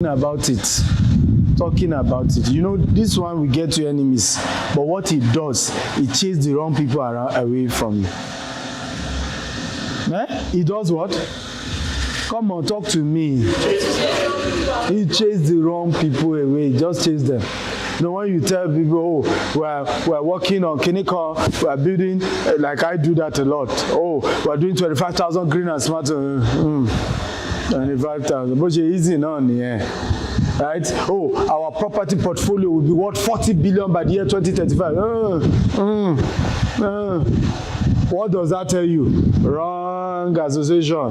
about it. Talking about it. You know, this one we get to enemies, but what he does, he chases the wrong people away from you. He does what? Come on, talk to me. He chases the wrong people away. Just chase them. You know, when you tell people, oh, we're working on clinical, we're building, like I do that a lot. Oh, we're doing 25,000 green and smart. 25,000. But it's easy now, yeah. Right? Oh, our property portfolio will be worth 40 billion by the year 2035. What does that tell you? Wrong association.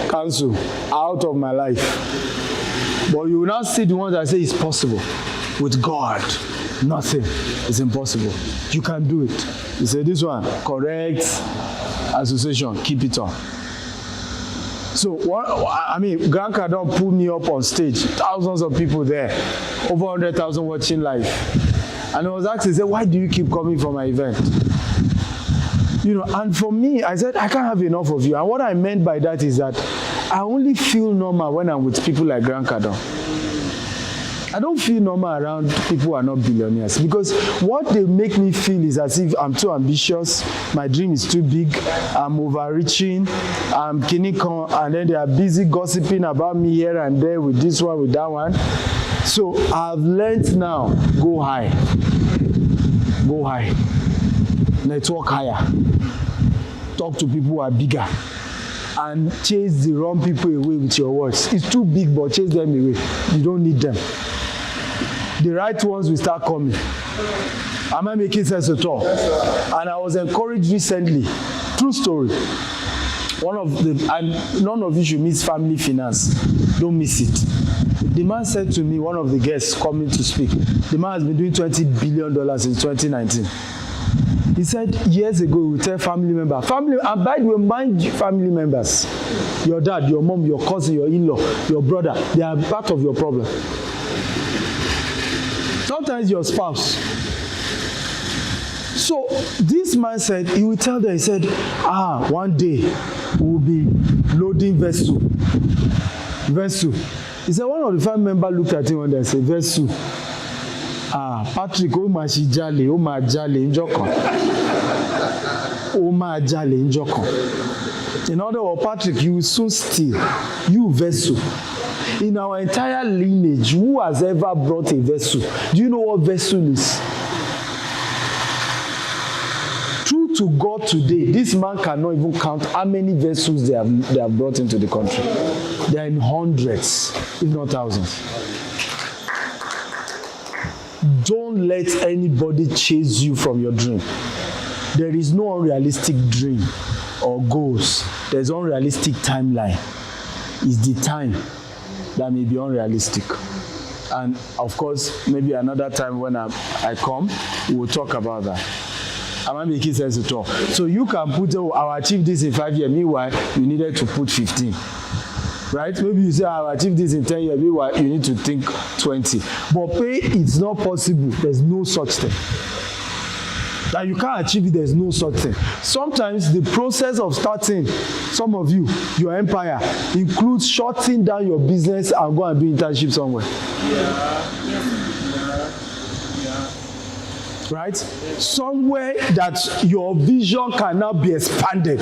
Cancel. Out of my life. But you will not see the ones that say it's possible. With God, nothing is impossible. You can do it. You say this one, correct association, keep it on. So, Grand Cardon pulled me up on stage, thousands of people there, over 100,000 watching live. And I was asked, he said, why do you keep coming for my event? You know, and for me, I said, I can't have enough of you. And what I meant by that is that I only feel normal when I'm with people like Grand Cardon. I don't feel normal around people who are not billionaires, because what they make me feel is as if I'm too ambitious, my dream is too big, I'm overreaching, I'm clinical, and then they are busy gossiping about me here and there with this one, with that one. So I've learned now, go high. Go high. Network higher. Talk to people who are bigger. And chase the wrong people away with your words. It's too big, but chase them away. You don't need them. The right ones will start coming. Am I making sense at all? And I was encouraged recently. True story. And none of you should miss family finance. Don't miss it. The man said to me, one of the guests coming to speak, the man has been doing $20 billion since 2019. He said years ago, we would tell family members, and by the way, mind you, family members, your dad, your mom, your cousin, your in-law, your brother, they are part of your problem. Sometimes your spouse. So this man said, he will tell them, he said, one day we'll be loading vessel. He said, one of the family members looked at him one day and said, vessel. Patrick, jale njoko. In other words, Patrick, you will soon steal. You vessel. In our entire lineage, who has ever brought a vessel? Do you know what vessel is? True to God today, this man cannot even count how many vessels they have brought into the country. They are in hundreds, if not thousands. Don't let anybody chase you from your dream. There is no unrealistic dream or goals. There's unrealistic timeline. It's the time that may be unrealistic. And of course, maybe another time when I come, we will talk about that. Am I making sense at all? So you can put, I'll achieve this in 5 years. Meanwhile, you needed to put 15. Right? Maybe you say, I'll achieve this in 10 years. Meanwhile, you need to think 20. But pay, it's not possible. There's no such thing. That you can't achieve it, there's no such thing. Sometimes the process of starting, some of you, your empire, includes shutting down your business and go and do internship somewhere. Right? Somewhere that your vision can now be expanded.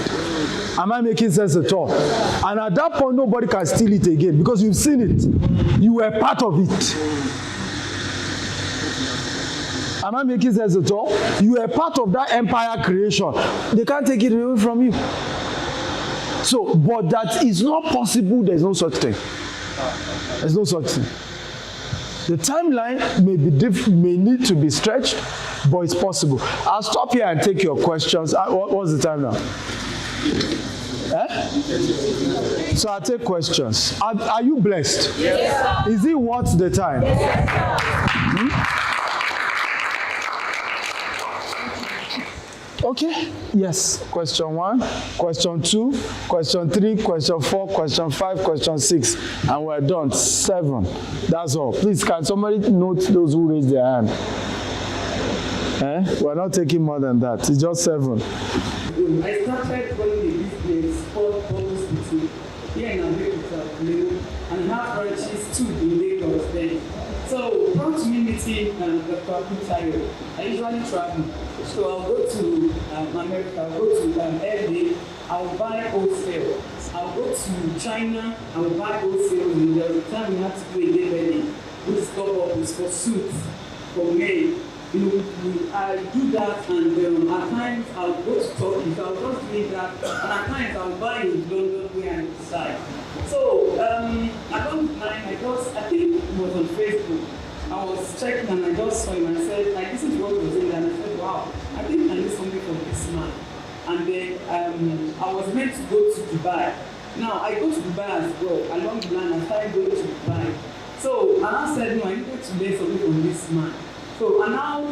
Am I making sense at all? And at that point, nobody can steal it again because you've seen it. You were part of it. Am I making sense at all? You are part of that empire creation. They can't take it away from you. So, but that is not possible. There's no such thing. There's no such thing. The timeline may be may need to be stretched, but it's possible. I'll stop here and take your questions. What's the time now? So I'll take questions. Are you blessed? Yes, sir. Is it worth the time? Yes, Okay, yes. Question 1, question 2, question 3, question 4, question 5, question 6. And we're done. 7. That's all. Please, can somebody note those who raise their hand? We're not taking more than that. It's just 7. I started going to this place called Hospital here in Amidst. and have branches too in Lagos then. So prior to me meeting Dr. Akutayo, I usually travel. So I'll go to America, I'll go to LA, I'll buy wholesale. I'll go to China, I'll buy wholesale. And there was a time we had to do a day wedding, which is called for suits for men. I do that, and at times I'll go to Turkey, so I'll just do that, and at times I'll buy in London where I decide. So along the line, I think it was on Facebook. I was checking and I just saw him and I said, like, this is what he was saying, and I said, wow, I think I need something from this man. And then I was meant to go to Dubai. Now I go to Dubai as well. Along the line, I started going to Dubai. So and I said, no, I needed to learn something from this man. So and now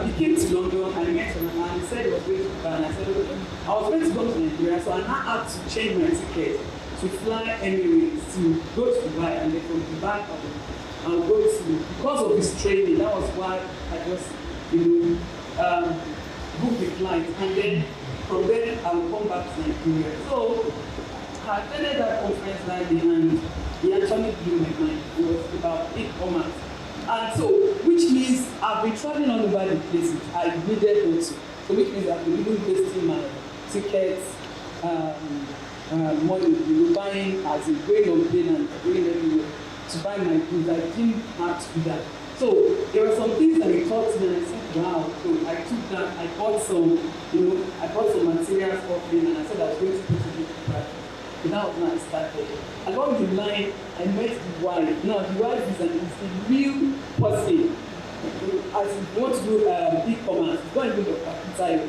he came to London and I met him and he said he was going to Dubai, and I said, okay, I was going to go to Nigeria, so I now had to change my ticket to fly Emirates to go to Dubai, and then from Dubai I'll go to, because of his training, that was why I just booked the flight, and then from there I will come back to Nigeria. So I attended that conference that day, and he actually blew my mind. It was about e-commerce. And so, which means I've been traveling all over the places. I needed also. So which means I've been even wasting my tickets, money, buying, as in going on plane and going everywhere to buy my goods. I didn't have to do that. So there were some things that he taught me, and I said, wow. So I took that, I bought some, I bought some materials for him, and I said I was going to put it into practice. So that was when I started. Along the line, I met the wife. Now the wife is a real person. As you want to do e-commerce, it's not even Dr. Akutayo.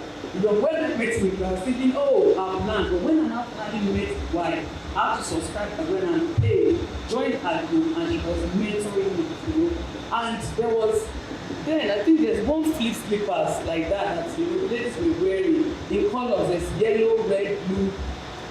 When I met him, I was thinking, oh, I'm not. But when I finally met the wife, I have to subscribe and when I'm paid, join her group, and she was mentoring me, And there was, then I think there's one flip slippers like that ladies were wearing in colors. There's yellow, red, blue.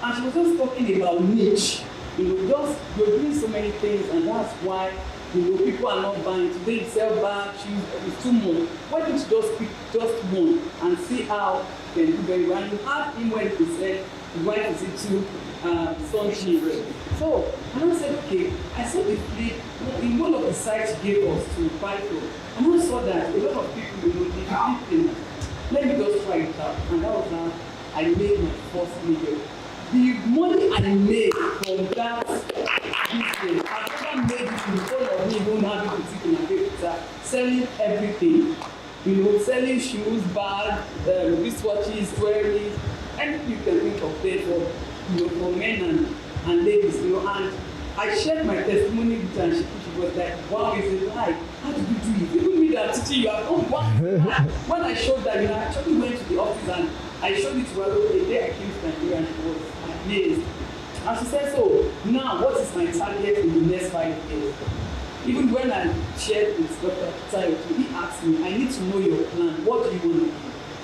And she was just talking about niche. Just you're doing so many things, and that's why people are not buying. Today you sell bags, shoes, it's too much. Why don't you just pick just one and see how they do very well? And you have him when he said, why is it too sunshine? So and I said, okay, I saw the flip in one of the sites she gave us to buy from. And I saw that a lot of people they flip. Let me just try it out. And that was how I made my first million. The money I made from that business, I've never made it in front of me, don't have it to take in a paper, selling everything. Selling shoes, bags, wristwatches, jewelry, anything you can think of there for men and ladies, and I shared my testimony with her, and she was like, wow, is it like, how did you do it? Even me that teaching you, I've done one. When I showed that, I actually went to the office and I showed it to her the day I came to Nigeria, and she was amazed. And she said, so now what is my target in the next 5 years? Even when I shared with Dr. Akutayo, he asked me, I need to know your plan. What do you want to do?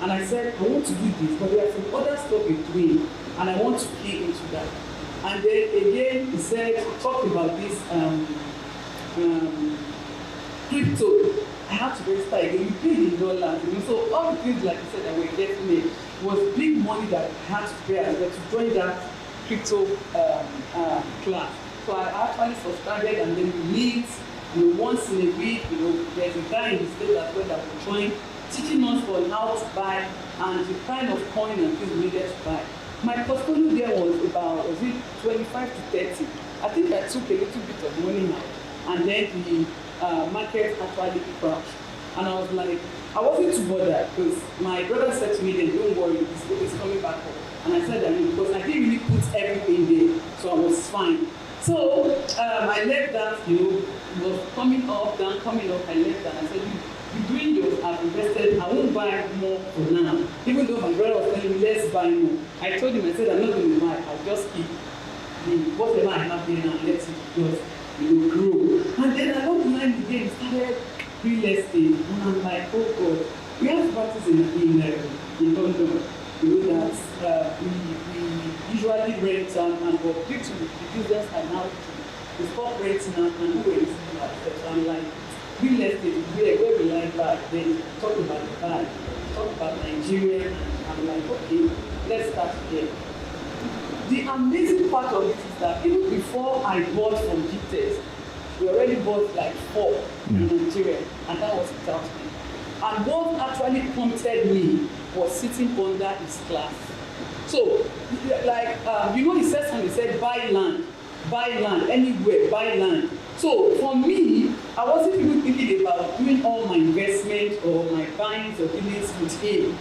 And I said, I want to do this, but there are some other stuff in doing, and I want to key into that. And then again, he said, talk about this crypto. I have to register again. You paid in dollars. So all the things like you said that were getting made was big money that I had to pay as well to join that crypto class. So I actually subscribed, and then we meet once in a week. There's a guy in the state as well that will join, teaching us on how to buy and the kind of coin and things we needed to buy. My portfolio there was about 25 to 30. I think I took a little bit of money out, and then the market actually crashed. And I was like, I wasn't too bothered because my brother said to me, then don't worry, it's coming back up. And I said that because I didn't really put everything there, so I was fine. So I left that, it was coming up, down, coming up. I left that. I said, you're doing yours, I've invested, I won't buy more for now. Even though my brother was telling me, let's buy more. I told him, I said, I'm not going to buy, I'll just keep whatever I have there and let it just grow. And then along the line again, started real estate. And I'm like, oh God, we have practice in London. That we usually rent and what due to the business and now to stop renting out and do anything like that. So I'm like, real estate where we like back, then talk about the bag, talk about Nigeria, and I'm like, okay, let's start here. the amazing part of it is that even before I bought from GTEX, we already bought like 4 in Nigeria, and that was without me. And what actually prompted me was sitting under his class. So, like, he said something, he said, buy land, anywhere, buy land. So, for me, I wasn't even thinking about doing all my investment or my buying or dealings with him,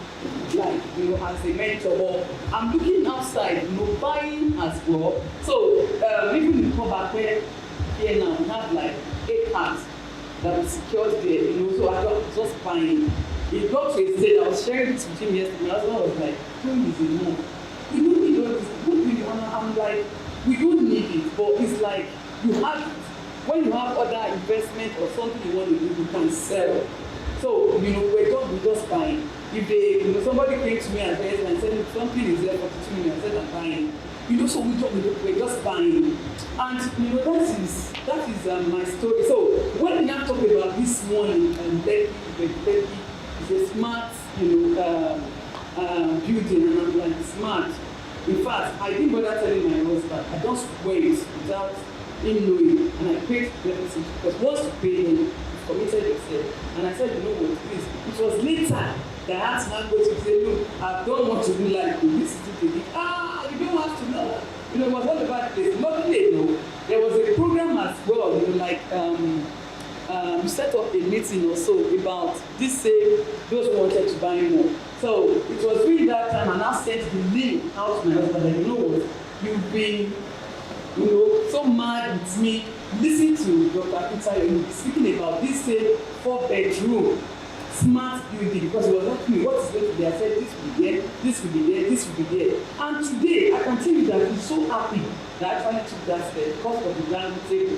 like, as a mentor. Or I'm looking outside, buying as well. So, even in Kobape, here now, we have like 8 cars that we secured there, so I was just buying. It got to a stage, I was sharing this with him yesterday, my husband was like, don't use it more. We don't need all this, don't need it. I'm like, we don't need it, but it's like, when you have other investment or something you want to do, you can sell. So, we just buying. If somebody came to me and said, something is there for 2 million, I said, I'm buying. So we're just buying. And, that is my story. So, when we are talking about this morning, Lekki is a smart, building, and I'm like, smart. In fact, I didn't bother telling my husband. I just wait without him knowing, and I paid the deposit, because once you pay him, you've committed yourself. And I said, what, please. It was later that I had to now go to say, look, I don't want to do like this. Is it. You don't have to know. It was all about this. Luckily, there was a program as well, we set up a meeting also about this those who wanted to buy more. So it was during that time, and I sent the link out to my husband, like, what, you've been, so mad with me. Listen to Dr. Peter, you'll be speaking about this 4-bedroom smart building, because he was asking me what is going to be. I said, this will be there, this will be there, this will be there. And today, I can tell you that he's so happy that I actually took that step because of the Grand Table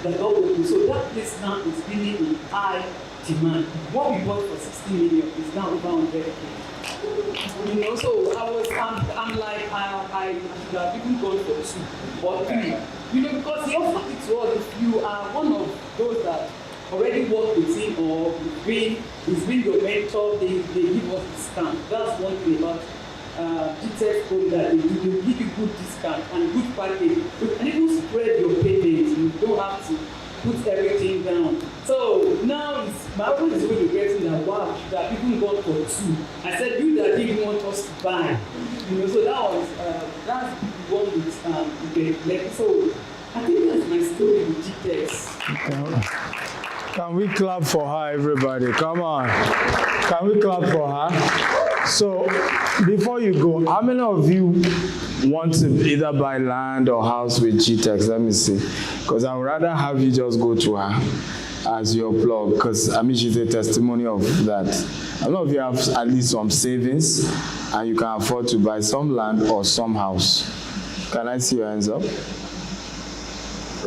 that God opened. So that place now is really in high demand. What we bought for 60 million is now over 100K. So I'm like, I should have even gone for 2 or 3. Because he offered it to us. If you are one of those that already work with him or he's been your mentor, they give us discount. That's one thing about GTEX home, that they give you good discount and good package. You can even spread your payments. You don't have to put everything down. So now my husband is really regretting that, wow, should have even gone for 2. I said, you that didn't want us to buy. So that was that's the one with Lekki. So I think that's my story with GTEX. Can we clap for her, everybody? Come on. Can we clap for her? So, before you go, how many of you want to either buy land or house with GTEX? Let me see. Because I would rather have you just go to her as your plug, because she's a testimony of that. A lot of you have at least some savings and you can afford to buy some land or some house. Can I see your hands up?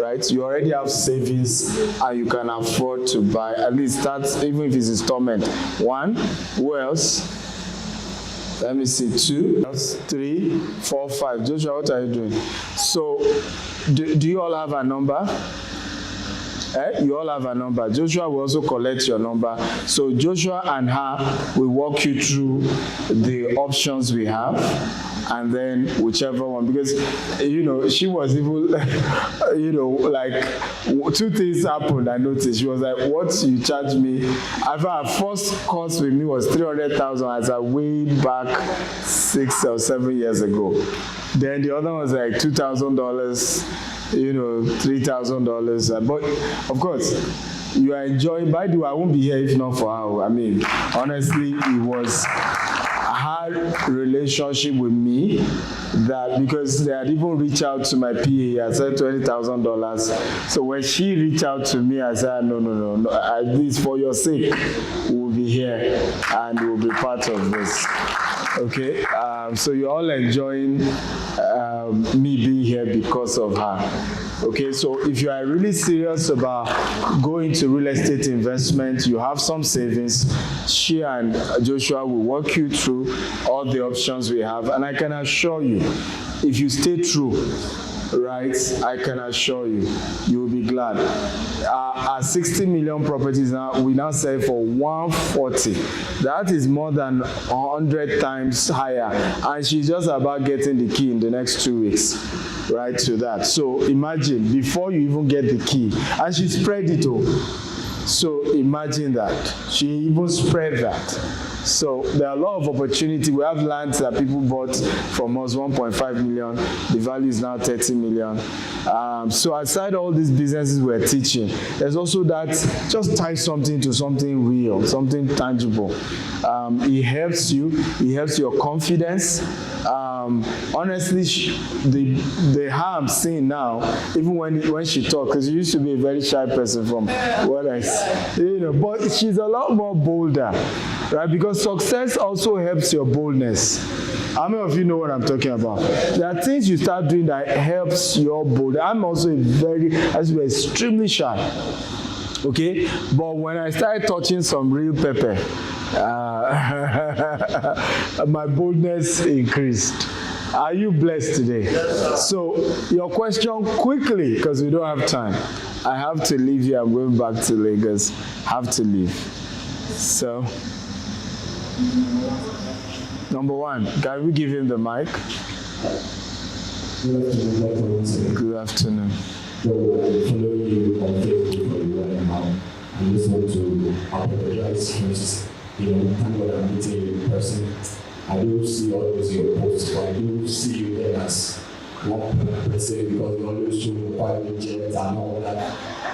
Right, you already have savings and you can afford to buy, at least start, even if it's installment. 1, who else? Let me see, 2, 3, 4, 5. Joshua, what are you doing? So, do you all have a number? You all have a number. Joshua will also collect your number. So Joshua and her will walk you through the options we have. And then whichever one, because, she was even, like 2 things happened, I noticed. She was like, what you charge me? I thought her first cost with me was 300,000 as I way back 6 or 7 years ago. Then the other one was like $2,000. $3,000. But of course, you are enjoying. By the way, I won't be here if not for her. Honestly, it was her relationship with me that, because they had even reached out to my PA, I said $20,000. So when she reached out to me, I said, no, at least for your sake, we'll be here and we'll be part of this. Okay, so you're all enjoying me being here because of her. Okay, so if you are really serious about going to real estate investment, you have some savings, she and Joshua will walk you through all the options we have. And I can assure you, if you stay true, right, I can assure you, you will be glad. 60 million properties now, we now sell for 140. That is more than 100 times higher. And she's just about getting the key in the next 2 weeks, right, to that. So imagine, before you even get the key, and she spread it all. So imagine that. She even spread that. So there are a lot of opportunity. We have lands that people bought from us, 1.5 million. The value is now 30 million. So aside all these businesses we're teaching, there's also that just tie something to something real, something tangible. It helps you. It helps your confidence. Honestly, the how I'm seeing now, even when she talks, because she used to be a very shy person from what I see, you know, but she's a lot more bolder, right? Because success also helps your boldness. How many of you know what I'm talking about? There are things you start doing that helps your boldness. I'm also extremely shy. Okay, but when I started touching some real pepper, my boldness increased. Are you blessed today? Yes, so your question quickly, because we don't have time. I have to leave here. I'm going back to Lagos. Have to leave. So, number one, can we give him the mic? Good afternoon. So, following you on Facebook for you right now, I just want to apologize first. Thank God I'm meeting you in person. I do see always your posts, but I do see you there as one person because you always show your private jets and all that.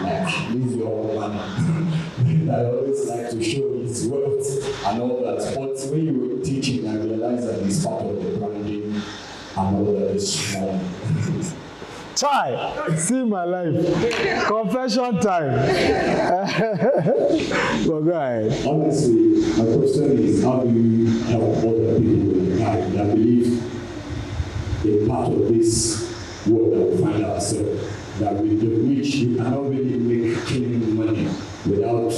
Like, this is your own man. I always like to show his wealth and all that. But when you were teaching, I realized that it's part of the branding and all that is small. Try, see my life. Confession time. Well, go ahead. Honestly, my question is, how do you help other people that believe in part of this world that we find ourselves, that with which you cannot really make clean money without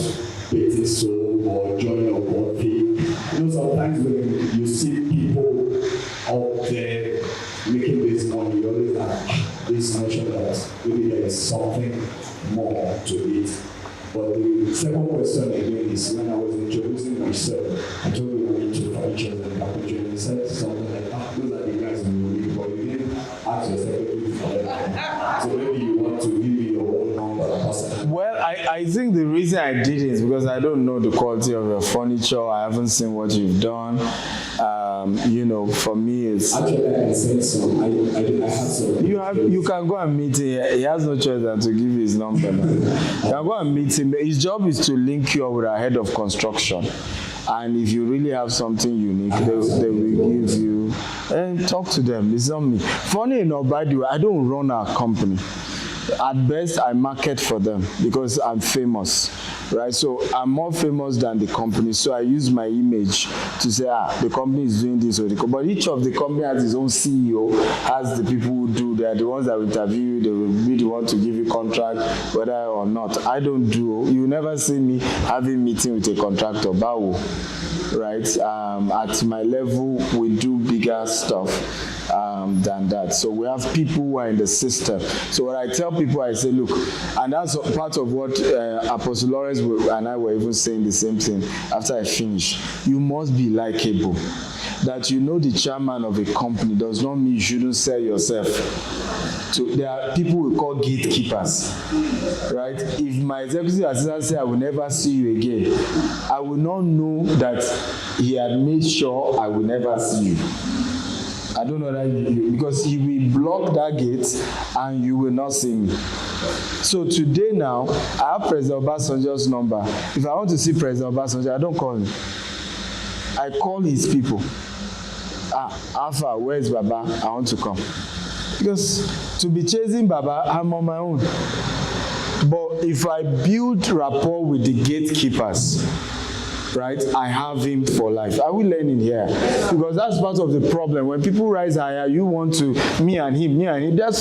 betting soul or joy or body. Sometimes when you see people out there making this money, you always have this notion that maybe there is something more to it. But the second question again is, when I was introducing myself, I told you I'm into furniture and carpentry, and I said something like, those are the guys who will leave, but you didn't ask your secretary for that. So maybe you want to give me your own number. Well, I think the reason I did it is because I don't know the quality of your furniture. I haven't seen what you've done. For me, it's... Actually, I said some. I have some. You can go and meet him. He has no choice than to give you his number. You can go and meet him. His job is to link you up with a head of construction. And if you really have something unique, they will give you... And talk to them. It's not me. Funny enough, by the way, I don't run our company. At best, I market for them because I'm famous, right? So I'm more famous than the company. So I use my image to say, the company is doing this. But each of the company has its own CEO, has the people who do, they are the ones that will interview you, they will be the one to give you contract, whether or not. I don't do, you never see me having meeting with a contractor, Bawo, right? At my level, we do bigger stuff. Than that. So we have people who are in the system. So what I tell people, I say, look, and that's part of what Apostle Lawrence and I were even saying the same thing after I finished. You must be likable. That the chairman of a company does not mean you shouldn't sell yourself. So there are people we call gatekeepers, right? If my executive assistant says I will never see you again, I will not know that he had made sure I will never see you. I don't know that because he will block that gate and you will not see me. So today now, I have President Obasanjo's number. If I want to see President Obasanjo, I don't call him. I call his people. Alpha, where is Baba? I want to come. Because to be chasing Baba, I'm on my own. But if I build rapport with the gatekeepers, right, I have him for life. I will learn in here because that's part of the problem. When people rise higher, you want to me and him. There's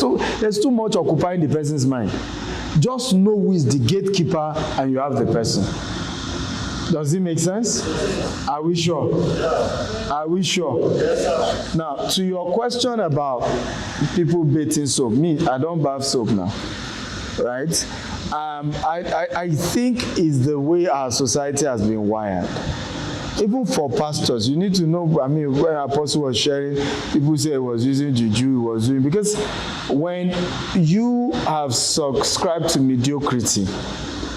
too much occupying the person's mind. Just know who is the gatekeeper and you have the person. Does it make sense? Are we sure? Are we sure? Now, to your question about people bathing soap, I don't bath soap now, right? I think is the way our society has been wired. Even for pastors, you need to know, I mean, when Apostle was sharing, people say he was using juju, he was doing, because when you have subscribed to mediocrity,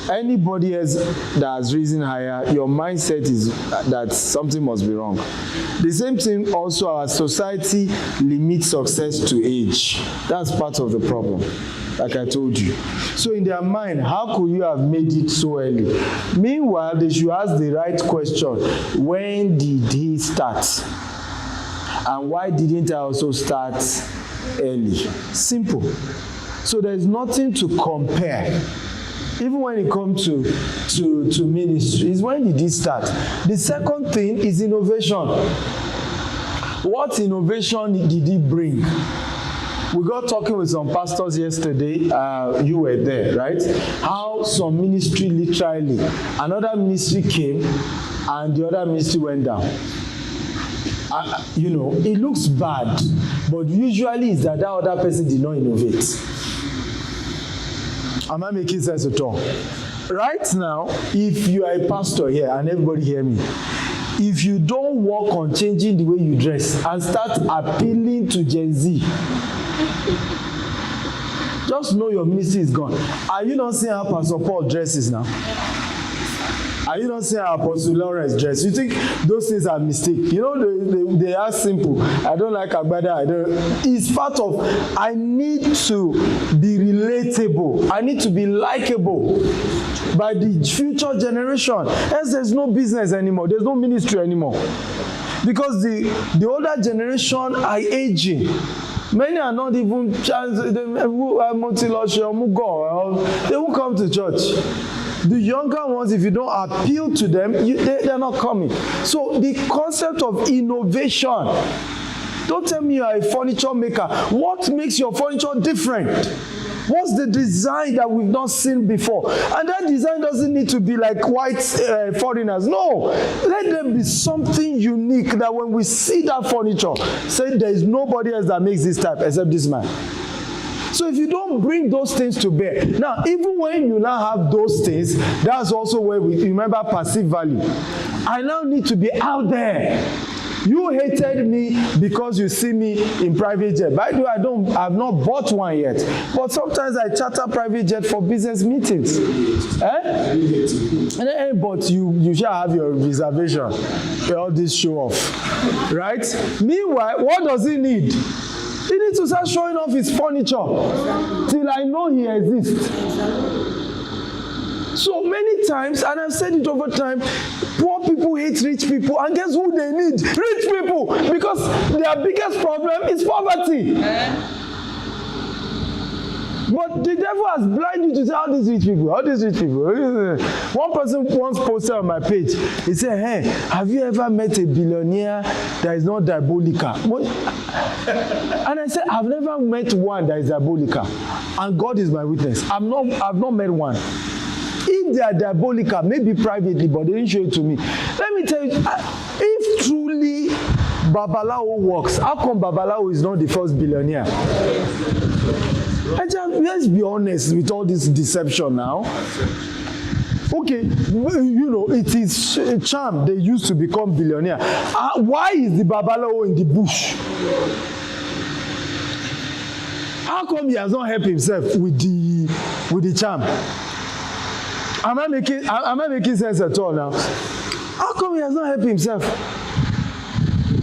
anybody else that has risen higher, your mindset is that something must be wrong. The same thing also, our society limits success to age. That's part of the problem, like I told you. So in their mind, how could you have made it so early? Meanwhile, they should ask the right question. When did he start? And why didn't I also start early? Simple. So there's nothing to compare. Even when it comes to ministry, is when did he start? The second thing is innovation. What innovation did he bring? We got talking with some pastors yesterday. You were there, right? How some ministry literally, another ministry came and the other ministry went down. You know, it looks bad, but usually it's that other person did not innovate. Am I making sense at all? Right now, if you are a pastor here, and everybody hear me, if you don't work on changing the way you dress and start appealing to Gen Z, just know your ministry is gone. Are you not seeing how Pastor Paul dresses now? Are you not seeing how Apostle Lawrence dress? You think those things are mistake? You know, they are simple. I don't like Agbada. It's part of, I need to be relatable. I need to be likable by the future generation. Else there's no business anymore. There's no ministry anymore. Because the older generation are aging. Many are not even, they won't come to church. The younger ones, if you don't appeal to them, they're not coming. So the concept of innovation, don't tell me you are a furniture maker. What makes your furniture different? What's the design that we've not seen before? And that design doesn't need to be like white foreigners. No, let there be something unique that when we see that furniture, say there is nobody else that makes this type except this man. So if you don't bring those things to bear, now even when you now have those things, that's also where we remember perceived value. I now need to be out there. You hated me because you see me in private jet. By the way, I've not bought one yet. But sometimes I charter private jet for business meetings. But you shall have your reservation. All this show off. Right? Meanwhile, what does he need? He needs to start showing off his furniture till I know he exists. So many times, and I've said it over time, poor people hate rich people, and guess who they need? Rich people, because their biggest problem is poverty. But the devil has blinded you to say, all these rich people. One person once posted on my page, he said, hey, have you ever met a billionaire that is not diabolical? And I said, I've never met one that is diabolical. And God is my witness. I've not met one. If they are diabolical, maybe privately, but they didn't show it to me. Let me tell you, if truly Babalawo works, how come Babalawo is not the first billionaire? Let's be honest with all this deception now. Okay, you know, it is a charm they used to become billionaire. Why is the Babalawo in the bush? How come he has not helped himself with the charm? Am I making sense at all now? How come he has not helped himself?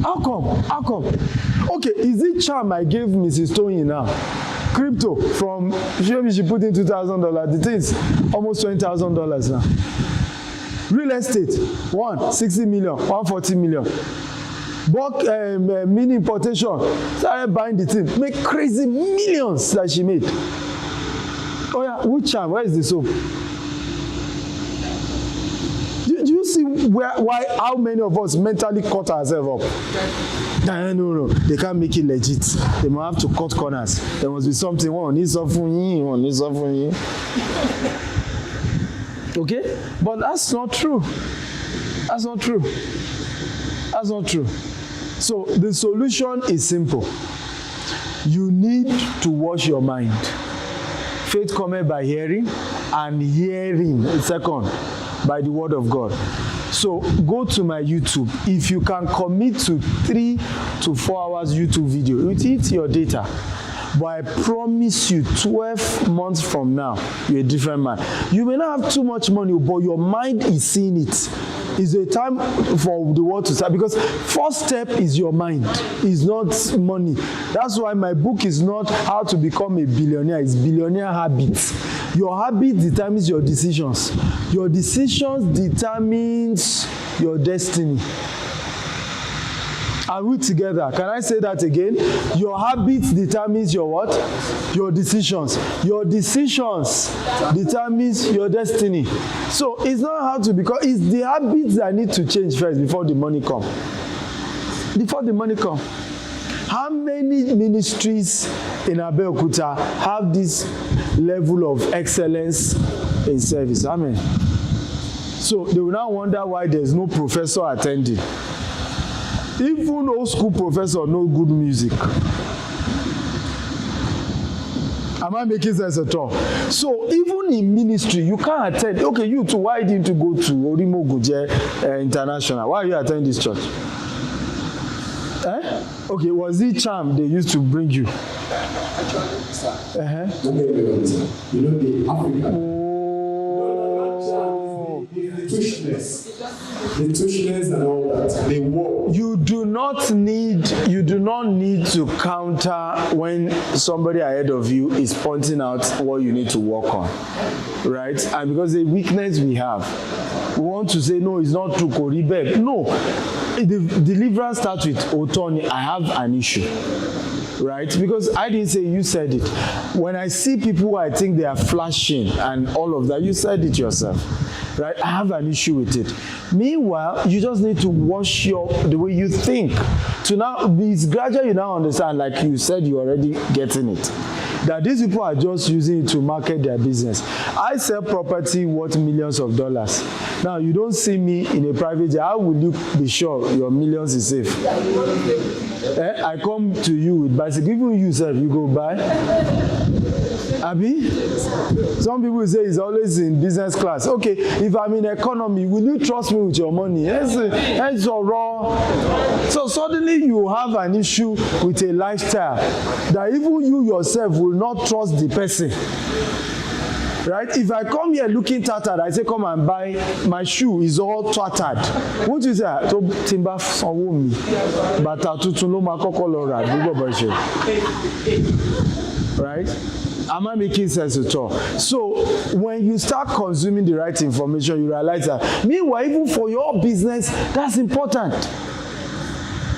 How come? Okay, is it charm I gave Mrs. Tony now? Crypto from, maybe she put in $2,000. The thing is almost $20,000 now. Real estate, 60 million, 140 million. Bulk mini importation, started buying the thing, make crazy millions that she made. Oh yeah, which charm? Where is the soap? Do you see how many of us mentally cut ourselves up? No, they can't make it legit. They must have to cut corners. There must be something. One needs something. Okay? But that's not true. That's not true. So the solution is simple. You need to wash your mind. Faith cometh by hearing, and hearing, second, by the word of God. So go to my YouTube. If you can commit to 3 to 4 hours YouTube video, it eats your data. But I promise you, 12 months from now, you're a different man. You may not have too much money, but your mind is seeing it. It's a time for the world to start, because first step is your mind, is not money. That's why my book is not how to become a billionaire, it's billionaire habits. Your habit determines your decisions. Your decisions determines your destiny. Are we together? Can I say that again? Your habits determines your what? Your decisions. Your decisions determines your destiny. So it's not how to become, it's the habits that need to change first before the money come. Before the money come. How many ministries in Abeokuta have this level of excellence in service? Amen. So they will now wonder why there's no professor attending. Even old school professor know good music. Am I making sense at all? So even in ministry, you can't attend. Okay, you too, why didn't you go to Orimo Guje International? Why are you attending this church? Okay, was it charm they used to bring you? Actually, sir. You know the African. The tushness and all that, they work. You do not need to counter when somebody ahead of you is pointing out what you need to work on, right? And because the weakness we have, we want to say, no, it's not true, Koribek. No, the deliverance starts with Otoni, I have an issue. Right? Because I didn't say, you said it. When I see people who I think they are flashing and all of that, you said it yourself. Right? I have an issue with it. Meanwhile, you just need to wash the way you think. To now, it's gradual you now understand, like you said, you're already getting it. That these people are just using it to market their business. I sell property worth millions of dollars. Now, you don't see me in a private jet. How will you be sure your millions is safe? I come to you with bicycle. Even you, sir, you go buy. Abi? Some people say it's always in business class. Okay, if I'm in economy, will you trust me with your money? That's all raw. So suddenly you have an issue with a lifestyle that even you yourself will not trust the person. Right? If I come here looking tattered, I say, come and buy my shoe is all tattered. Won't you say, Timba Sanwomi, Bata Tutun ma koko lora, right? Am I making sense at all? So when you start consuming the right information, you realize that. Meanwhile, even for your business, that's important.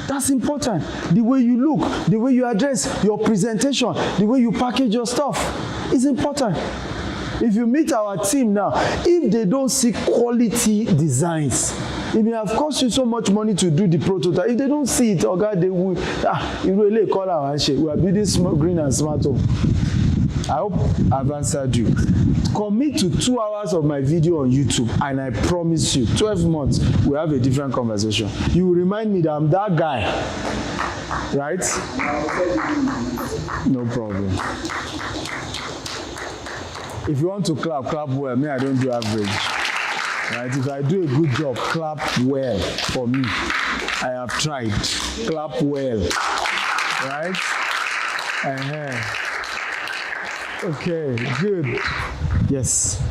That's important. The way you look, the way you address your presentation, the way you package your stuff is important. If you meet our team now, if they don't see quality designs, it may have cost you so much money to do the prototype. If they don't see it, God, they will, you really call our handshake. We are building smart, green and smart home. I hope I've answered you. Commit to 2 hours of my video on YouTube, and I promise you, 12 months, we'll have a different conversation. You will remind me that I'm that guy. Right? No problem. If you want to clap, clap well. Me, I don't do average. Right? If I do a good job, clap well for me. I have tried. Clap well. Right? Okay, good. Yes.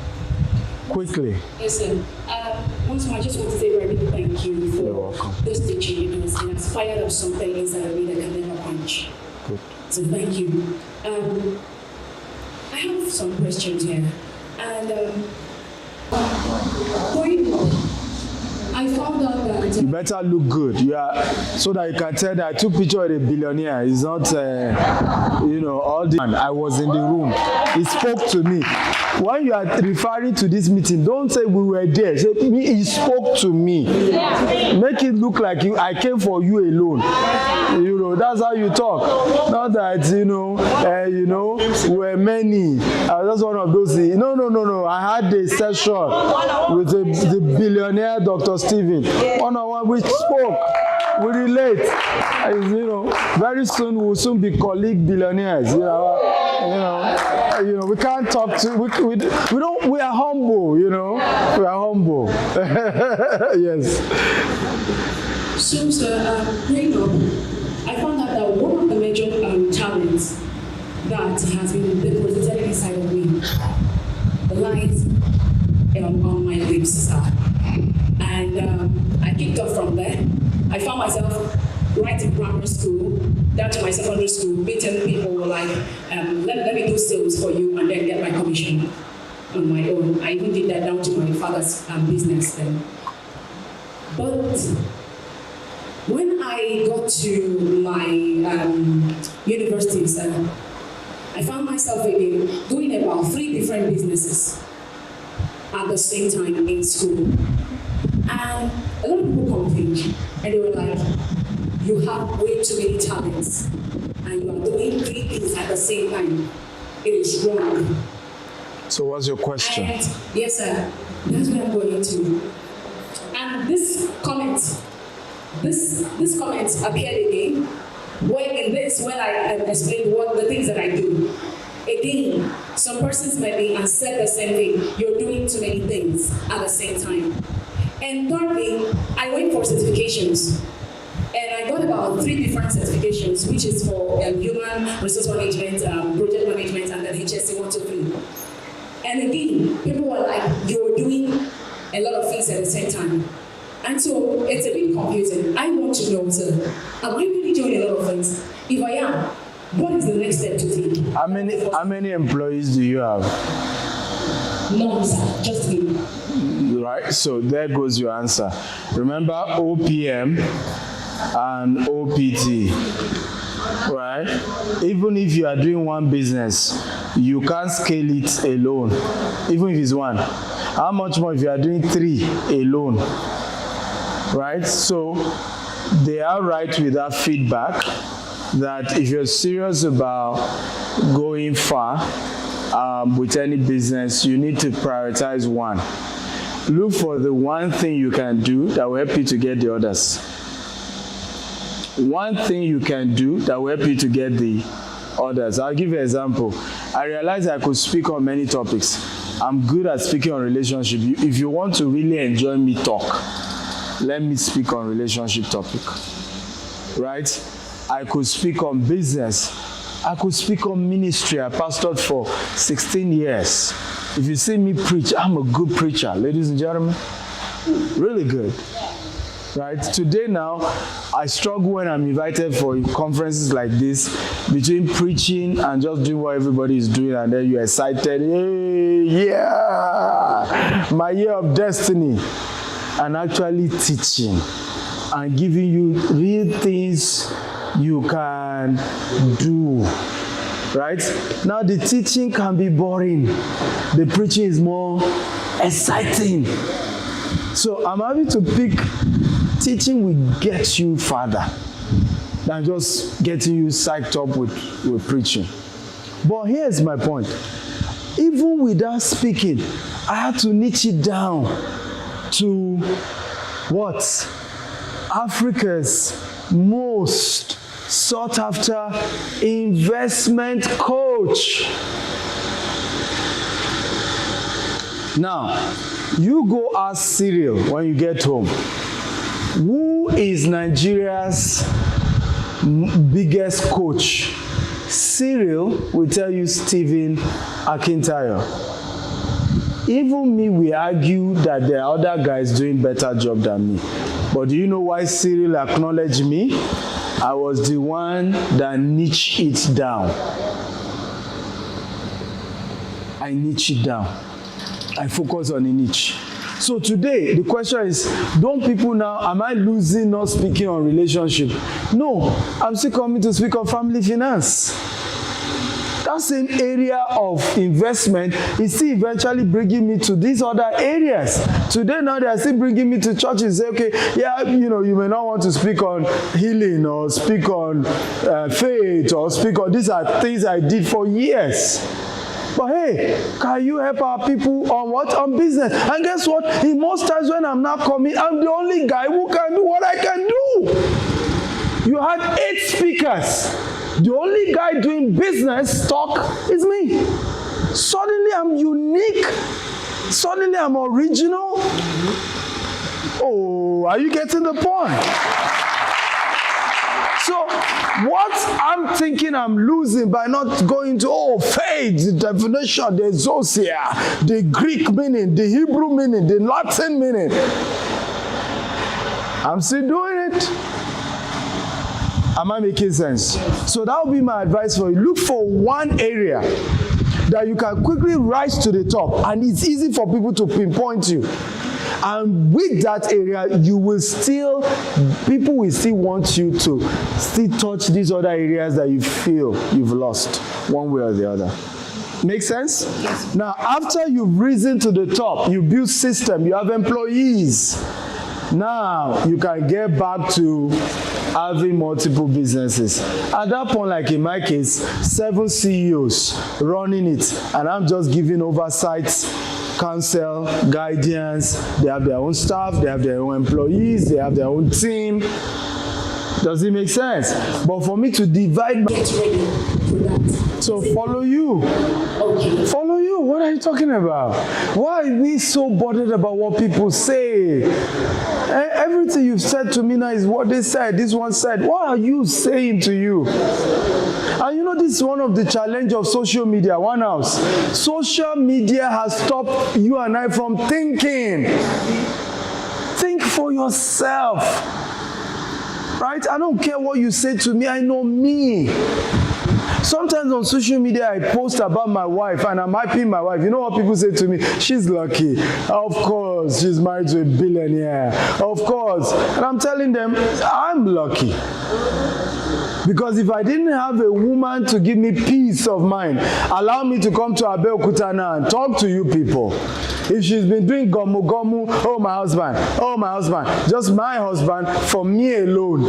Quickly. Yes, sir. Once more, I just want to say very big thank you for this teaching. It has inspired us some things that I really can never punch. Good. So thank you. I have some questions here. And going on, I found out that... You better look good. Yeah, so that you can tell that I took picture of a billionaire. It's not, all the... I was in the room. He spoke to me. When you are referring to this meeting, don't say we were there. Say he spoke to me. Make it look like I came for you alone. That's how you talk. Not that we're many. That's one of those things. No. I had a session with the billionaire Dr. Stephen. One-on-one, we spoke. we relate. You know, very soon we'll soon be colleague billionaires. We can't talk to. We don't. We are humble. You know, we are humble. Yes. So, sir, growing up, I found out that one of the major talents that has been deposited inside of me lies on my lips, sir. And I kicked off from there. I found myself right in primary school, down to my secondary school, meeting people like, let me do sales for you and then get my commission on my own. I even did that down to my father's business then. But when I got to my university, I found myself again doing about 3 different businesses at the same time in school. And a lot of people complained, and they were like, you have way too many talents, and you are doing 3 things at the same time. It is wrong. So what's your question? And, yes, sir. That's what I'm going to. And this comment appeared again, when I explained what the things that I do. Again, some persons met me and said the same thing. You're doing too many things at the same time. And thirdly, I went for certifications. And I got about 3 different certifications, which is for human resource management, project management, and then HSC 123. And again, people were like, you're doing a lot of things at the same time. And so it's a bit confusing. I want to know, sir, am I really doing a lot of things? If I am, what is the next step to take? How many employees do you have? None, sir, just me. Right, so there goes your answer. Remember OPM and OPT, right? Even if you are doing one business, you can't scale it alone, even if it's one. How much more if you are doing 3 alone, right? So they are right with that feedback that if you're serious about going far with any business, you need to prioritize one. Look for the one thing you can do that will help you to get the others. One thing you can do that will help you to get the others. I'll give you an example. I realized I could speak on many topics. I'm good at speaking on relationship. If you want to really enjoy me talk, let me speak on relationship topic, right? I could speak on business. I could speak on ministry. I pastored for 16 years. If you see me preach, I'm a good preacher, ladies and gentlemen. Really good. Right? Today now, I struggle when I'm invited for conferences like this between preaching and just doing what everybody is doing, and then you're excited. Hey, yeah! My year of destiny. And actually teaching and giving you real things you can do. Right? Now the teaching can be boring. The preaching is more exciting. So I'm happy to pick teaching will get you farther than just getting you psyched up with preaching. But here's my point. Even without speaking, I had to niche it down to what? Africa's most sought after investment coach. Now, you go ask Cyril when you get home, who is Nigeria's biggest coach? Cyril will tell you Stephen Akintayo. Even me, we argue that there are other guys doing better job than me. But do you know why Cyril acknowledged me? I was the one that niched it down. I niche it down. I focus on a niche. So today, the question is, don't people now, am I losing not speaking on relationship? No, I'm still coming to speak on family finance. That same area of investment is still eventually bringing me to these other areas. Today now they are still bringing me to churches. Say, okay, yeah, you may not want to speak on healing or speak on faith or speak on, these are things I did for years. But hey, can you help our people on what? On business. And guess what? In most times when I'm not coming, I'm the only guy who can do what I can do. You had 8 speakers. The only guy doing business talk is me. Suddenly I'm unique. Suddenly I'm original. Oh, are you getting the point? So what I'm thinking I'm losing by not going to, faith, the definition, the exousia, the Greek meaning, the Hebrew meaning, the Latin meaning, I'm still doing it. Am I making sense? So that would be my advice for you. Look for one area that you can quickly rise to the top, and it's easy for people to pinpoint you. And with that area, people will still want you to still touch these other areas that you feel you've lost one way or the other. Make sense? Yes. Now, after you've risen to the top, you build system, you have employees. Now, you can get back to having multiple businesses. At that point, like in my case, 7 CEOs running it, and I'm just giving oversight, counsel, guidance. They have their own staff, they have their own employees, they have their own team. Does it make sense? But for me to divide my... Get ready for that. So follow you. Okay. Follow you. What are you talking about? Why are we so bothered about what people say? Everything you've said to me now is what they said. This one said. What are you saying to you? And you know, this is one of the challenge of social media. One house. Social media has stopped you and I from thinking. Think for yourself. Right? I don't care what you say to me. I know me. Sometimes on social media, I post about my wife and I'm hyping my wife. You know what people say to me? She's lucky. Of course, she's married to a billionaire. Of course. And I'm telling them, I'm lucky. Because if I didn't have a woman to give me peace of mind, allow me to come to Abeokuta now and talk to you people. If she's been doing gomu gomu, oh my husband, just my husband for me alone,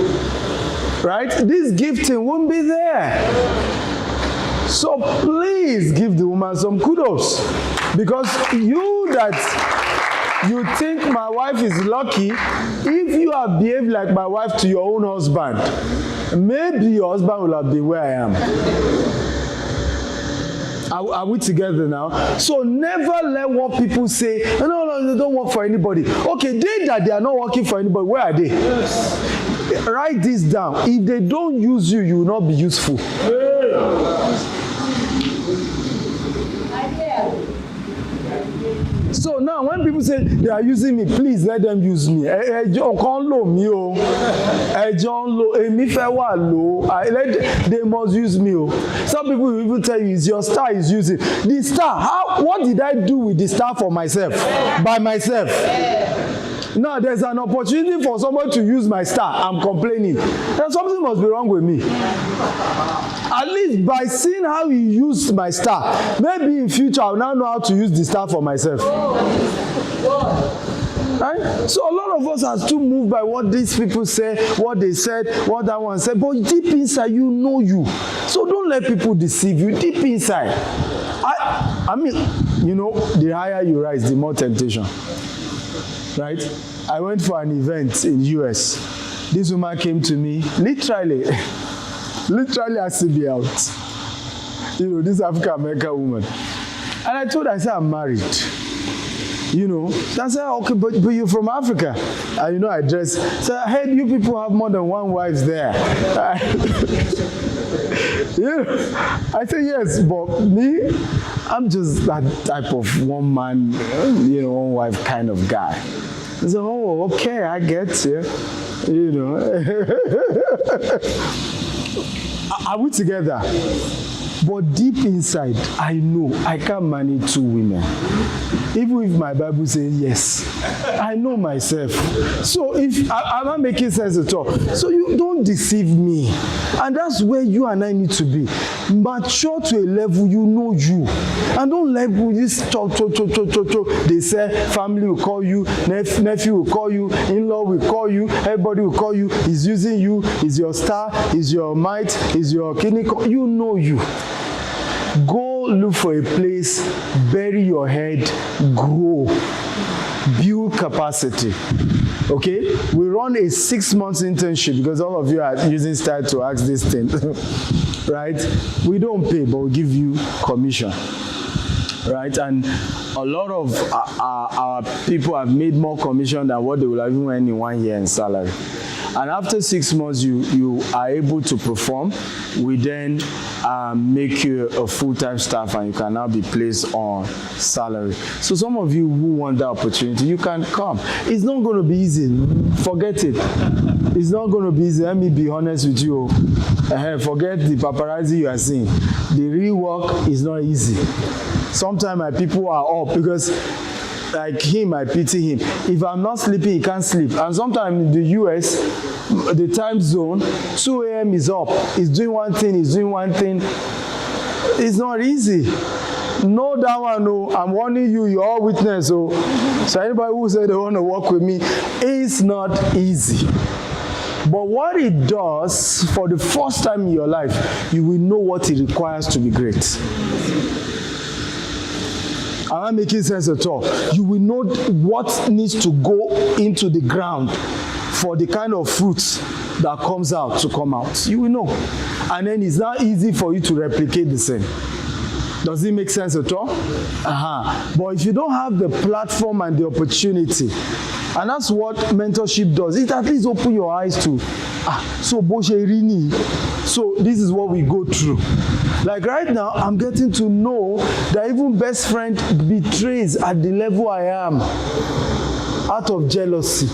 right? This gifting won't be there. So please give the woman some kudos. Because you think my wife is lucky, if you have behaved like my wife to your own husband, maybe your husband will have been where I am. Are we together now? So never let what people say, no, they don't work for anybody. Okay, they are not working for anybody. Where are they? Yes. Write this down. If they don't use you, you will not be useful. So now when people say they are using me, please let them use me. They must use me. Some people will even tell you, it's your star is using. The star, what did I do with the star for myself? By myself. Now there's an opportunity for someone to use my star. I'm complaining. Then something must be wrong with me. At least by seeing how he used my star, maybe in future I'll now know how to use the star for myself. Right? So a lot of us are too moved by what these people say, what they said, what that one said. But deep inside, you know you. So don't let people deceive you. Deep inside. I mean, you know, the higher you rise, the more temptation. Right? I went for an event in US. This woman came to me, literally asked to be out. You know, this African-American woman. And I told her, I said, I'm married. You know, so I said, okay, but you're from Africa. And you know, I dress. So I heard you people have more than one wife there. You know, I said, yes, but me, I'm just that type of one man, you know, one wife kind of guy. I said, oh, okay, I get you. You know. Are we together? But deep inside, I know I can't manage 2 women. Even if my Bible says yes, I know myself. So if I'm not making sense at all. So you don't deceive me. And that's where you and I need to be. Mature to a level you know you. And don't let this talk. They say family will call you, nephew will call you, in-law will call you, everybody will call you. He's using you, he's your star, he's your might, he's your kidney. You know you. Go look for a place, bury your head, grow. build capacity. Okay, we run a 6 months internship because all of you are using style to ask this thing, right? We don't pay, but we give you commission, right? And a lot of our people have made more commission than what they will have even earned in 1 year in salary. And after 6 months, you are able to perform. We then make you a full-time staff, and you can now be placed on salary. So some of you who want that opportunity, you can come. It's not going to be easy. Forget it. It's not going to be easy. Let me be honest with you. Forget the paparazzi you are seeing. The real work is not easy. Sometimes my people are up because like him, I pity him. If I'm not sleeping, he can't sleep. And sometimes in the US, the time zone, 2 a.m. is up. He's doing one thing, he's doing one thing. It's not easy. No, that one, no. I'm warning you, you're all witness. So anybody who said they want to work with me, it's not easy. But what it does, for the first time in your life, you will know what it requires to be great. Am I making sense at all? You will know what needs to go into the ground for the kind of fruits that comes out to come out. You will know. And then it's not easy for you to replicate the same. Does it make sense at all? But if you don't have the platform and the opportunity, and that's what mentorship does, it at least opens your eyes to, so this is what we go through. Like right now, I'm getting to know that even best friend betrays at the level I am out of jealousy.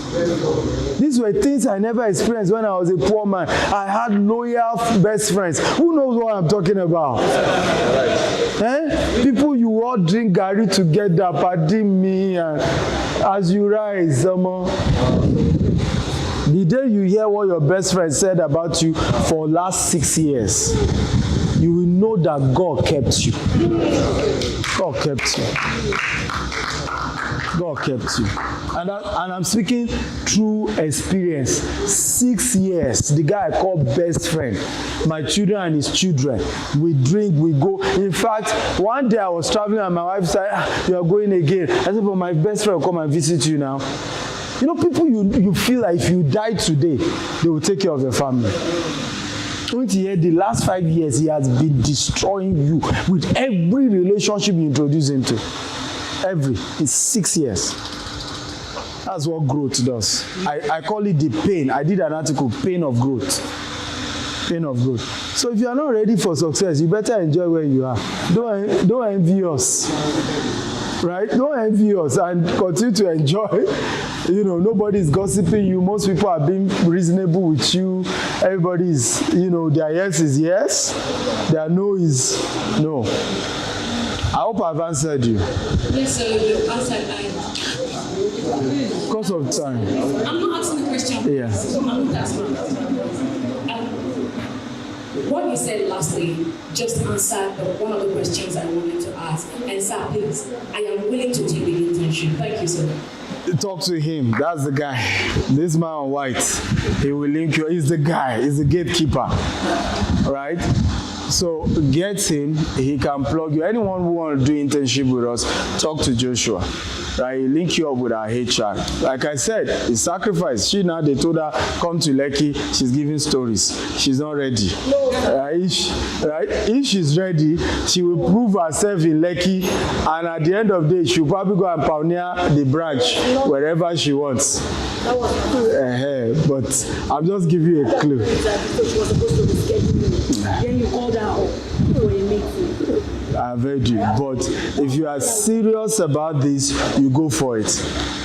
These were things I never experienced when I was a poor man. I had loyal best friends. Who knows what I'm talking about? People you all drink garri together, pardon me, and as you rise, the day you hear what your best friend said about you for the last 6 years, you will know that God kept you. God kept you. God kept you. And I'm speaking through experience. 6 years, the guy I call best friend, my children and his children, we drink, we go. In fact, one day I was traveling and my wife said, you are going again. I said, but my best friend will come and visit you now. You know, people you feel like if you die today, they will take care of your family. Don't you hear, the last 5 years, he has been destroying you with every relationship you introduce him to. In 6 years. That's what growth does. I call it the pain. I did an article, pain of growth. Pain of growth. So if you are not ready for success, you better enjoy where you are. Don't envy us. Right? Don't envy us and continue to enjoy. You know, nobody's gossiping you. Most people are being reasonable with you. Everybody's, their yes is yes. Their no is no. I hope I've answered you. Yes, sir, you answered. Because of time. I'm not asking the question. Yeah. I'm not asking. What you said lastly just answered one of the questions I wanted to ask. And sir, please, I am willing to take the internship. Thank you, sir. Talk to him. That's the guy. This man on white. He will link you. He's the guy. He's the gatekeeper. All right? So get him. He can plug you. Anyone who wants to do internship with us, talk to Joshua. Right? He'll link you up with our HR. Like I said, it's sacrifice. They told her, come to Lekki. She's giving stories. She's not ready. If she's ready, she will prove herself in Lekki, and at the end of the day, she'll probably go and pioneer the branch wherever she wants. But I'm just giving you a clue. So she was supposed to reschedule me. Then you called her up for a meeting. I've heard you. But if you are serious about this, you go for it.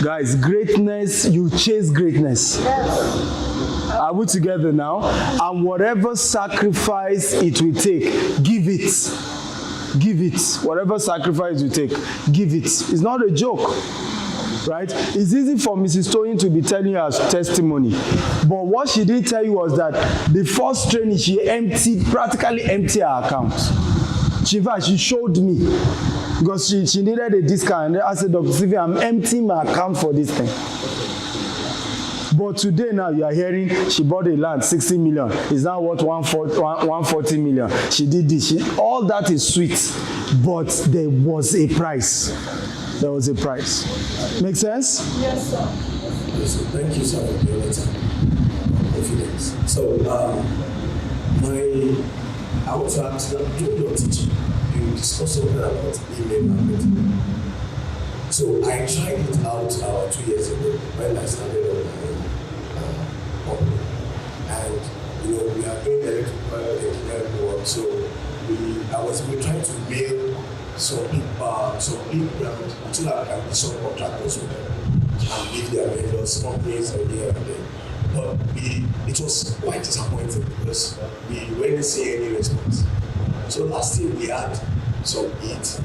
Guys, greatness, you chase greatness. Are we together now? And whatever sacrifice it will take, give it. Give it. Whatever sacrifice you take, give it. It's not a joke. Right? It's easy for Mrs. Toyin to be telling you her testimony. But what she didn't tell you was that the first training, she practically emptied her account. In fact, she showed me because she needed a discount. And I said, Dr. Sylvia, I'm emptying my account for this thing. But today now you are hearing she bought a land, 60 million. It's now worth 140 million. She did this. All that is sweet. But there was a price. there was a price. Make sense? Yes, sir. Yes, thank you, sir, for the letter. Confidence. So, I want to ask that during your teaching, you discussed something about email marketing. So, I tried it out 2 years ago when I started on my company. And, we are doing electrical engineering work. So, we trying to mail some big brand until I can be some contractors with them and give their vendors companies and here and there. But it was quite disappointing because we didn't see any response. So last year we had some hit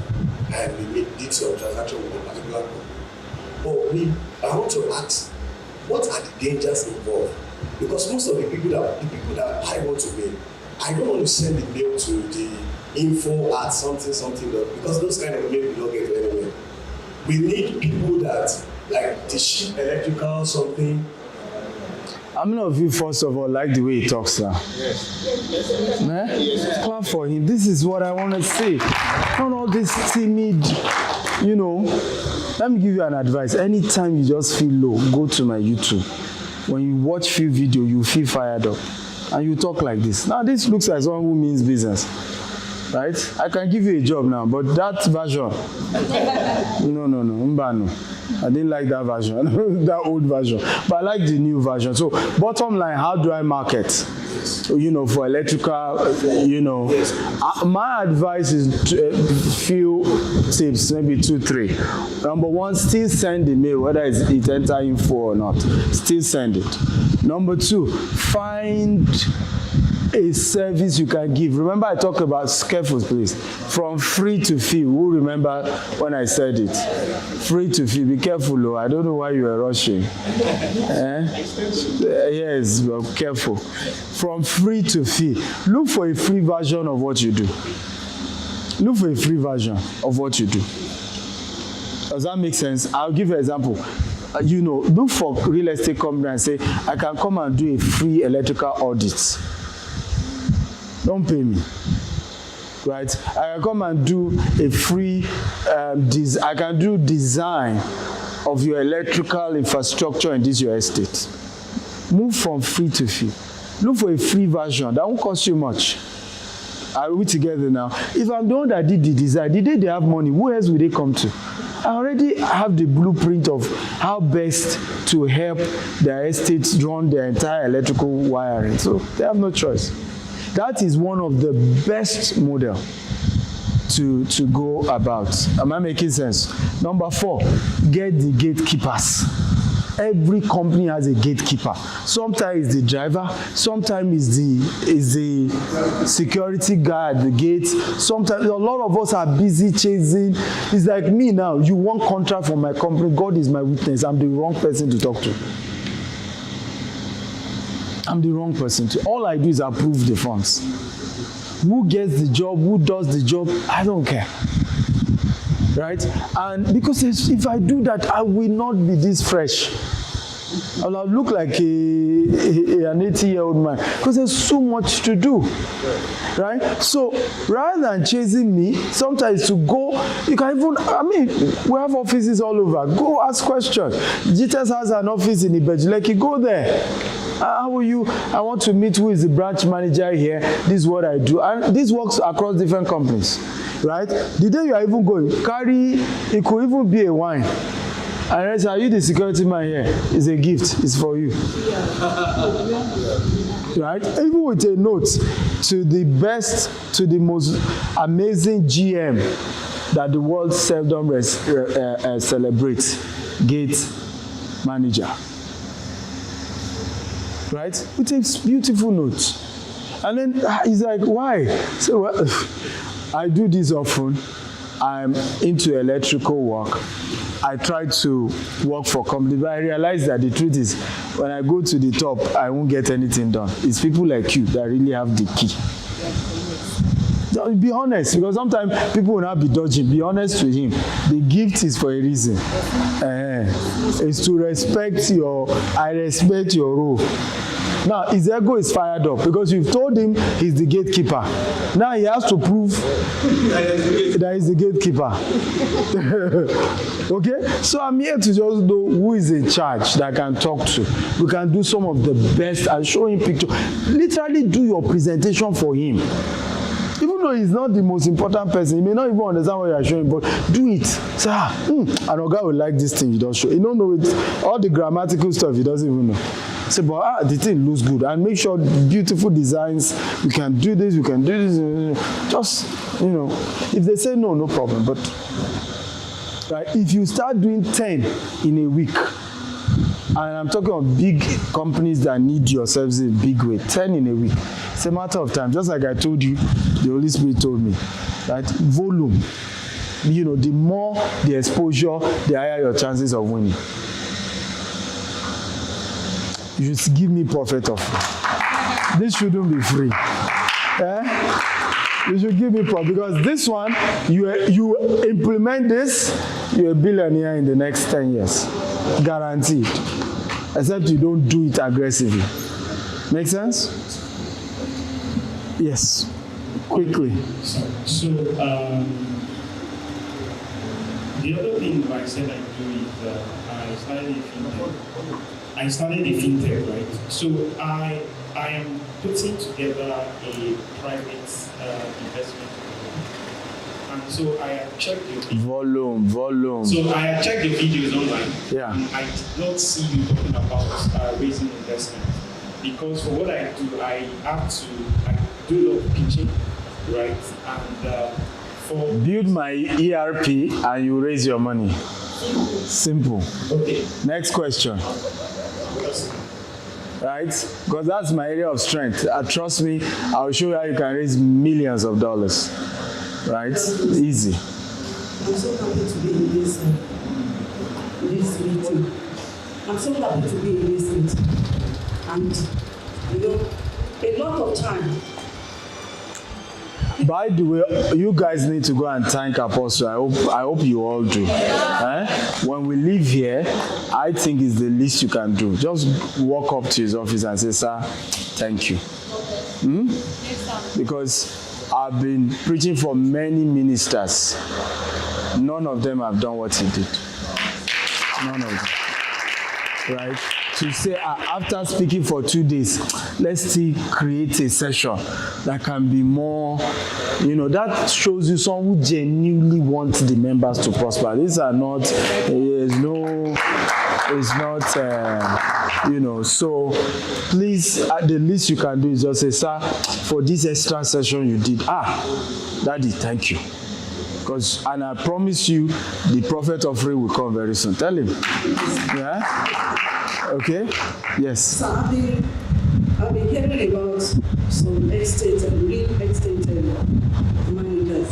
and we did some transaction with a particular company. But I want to ask, what are the dangers involved? Because most of the people that I want to mail, I don't want to send the mail to the info at something, because those kind of mail we don't get anywhere. We need people that, like the ship electrical something. How many of you, first of all, like the way he talks now? Yes. Yes. Clap for him. This is what I want to say. Not all this timid, Let me give you an advice. Anytime you just feel low, go to my YouTube. When you watch few videos, you feel fired up. And you talk like this. Now, this looks like someone who means business. Right? I can give you a job now, but that version, no, Mbano. I didn't like that version, that old version. But I like the new version. So, bottom line, how do I market? For electrical, my advice is few tips, maybe 2, 3. Number 1, still send the mail, whether it enter info or not. Still send it. Number 2, find a service you can give. Remember I talked about, careful please, from free to fee. Who remember when I said it? Free to fee. Be careful, I don't know why you are rushing. Yes, but careful. From free to fee. Look for a free version of what you do. Look for a free version of what you do. Does that make sense? I'll give you an example. Look for real estate company and say, I can come and do a free electrical audit. Don't pay me, right? I can come and do a free, I can do design of your electrical infrastructure in this your estate. Move from free to fee. Look for a free version. That won't cost you much. Are we together now? If I'm the one that did the design, the day they have money, who else will they come to? I already have the blueprint of how best to help their estates run their entire electrical wiring. So they have no choice. That is one of the best model to go about. Am I making sense? Number 4, get the gatekeepers. Every company has a gatekeeper. Sometimes it's the driver, sometimes is the security guard at the gate. Sometimes a lot of us are busy chasing. It's like me now. You want contract from my company. God is my witness. I'm the wrong person to talk to. I'm the wrong person to. All I do is approve the funds. Who gets the job? Who does the job? I don't care. Right? And because if I do that, I will not be this fresh. I'll look like an 80-year-old man. Because there's so much to do. Right? So rather than chasing me, sometimes to go, you can even, we have offices all over. Go ask questions. GTS has an office in Ibejuleki. Go there. How are you? I want to meet who is the branch manager here. This is what I do. And this works across different companies. Right? The day you are even going, it could even be a wine. And I say, are you the security man here? It's a gift. It's for you. Right? Even with a note to the best, to the most amazing GM that the world seldom celebrates, gate manager. Right? With a beautiful note. And then he's like, why? So I do this often. I'm into electrical work. I try to work for companies, but I realize that the truth is, when I go to the top, I won't get anything done. It's people like you that really have the key. So be honest, because sometimes people will not be dodging. Be honest with him. The gift is for a reason. It's to respect I respect your role. Now, his ego is fired up because you've told him he's the gatekeeper. Now he has to prove that he's the gatekeeper. Okay? So I'm here to just know who is in charge that I can talk to. We can do some of the best and show him pictures. Literally do your presentation for him. Even though he's not the most important person, he may not even understand what you are showing, but do it. Say, and Oga will like this thing you don't show. He don't know it. All the grammatical stuff he doesn't even know. Say, but the thing looks good. And make sure beautiful designs, we can do this, we can do this. Just, if they say no, no problem. But if you start doing 10 in a week, and I'm talking of big companies that need your services in a big way, 10 in a week. It's a matter of time. Just like I told you, the Holy Spirit told me, right? Volume. The more the exposure, the higher your chances of winning. You should give me prophet offering. This shouldn't be free. You should give me prophet, because this one, you implement this, you're a billionaire in the next 10 years. Guaranteed. Except you don't do it aggressively. Make sense? Yes. Quickly. So the other thing I said I do is I started a fintech, right? So I am putting together a private investment. And so I have checked your volume. So I have checked your videos online. Yeah. And I did not see you talking about raising investment. Because for what I do, I do a lot of pitching, right? And build my ERP and you raise your money. Simple. Okay. Next question. Right? Because that's my area of strength. Trust me, I'll show you how you can raise millions of dollars. Right? Easy. I'm so happy to be in this meeting. I'm so happy to be in this meeting. And, a lot of time. By the way, you guys need to go and thank Apostle. I hope you all do. When we leave here, I think it's the least you can do. Just walk up to his office and say, sir, thank you. Because I've been preaching for many ministers. None of them have done what he did. None of them. Right? To say, after speaking for 2 days, let's still create a session that can be more, that shows you someone who genuinely wants the members to prosper. These are not, so please, the least you can do is just say, sir, for this extra session you did, Daddy, thank you. And I promise you, the prophet offering will come very soon. Tell him. Yeah? Okay? Yes. So I've been hearing about some estate and real estate managers.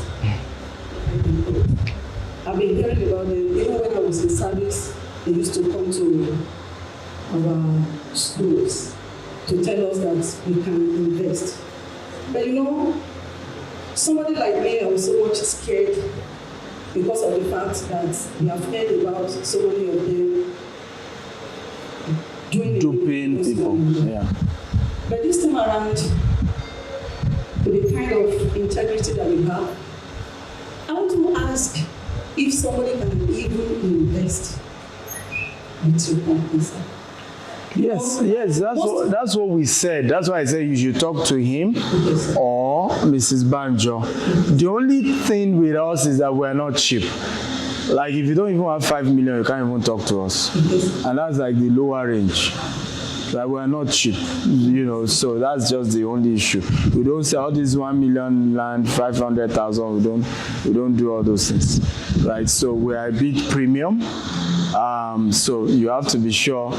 I've been hearing about them. Even when I was in service, they used to come to our schools to tell us that we can invest. But somebody like me, I was so much scared because of the fact that we have heard about so many of them duping people. Yeah. But this time around, with the kind of integrity that we have, I want to ask if somebody can even invest with your company. Yes, that's what we said. That's why I said you should talk to him or Mrs. Banjo. The only thing with us is that we're not cheap. Like if you don't even have 5 million, you can't even talk to us. And that's like the lower range. Like we're not cheap, so that's just the only issue. We don't say all this 1 million land, 500,000, we don't do all those things. Right? So we are a bit premium. So you have to be sure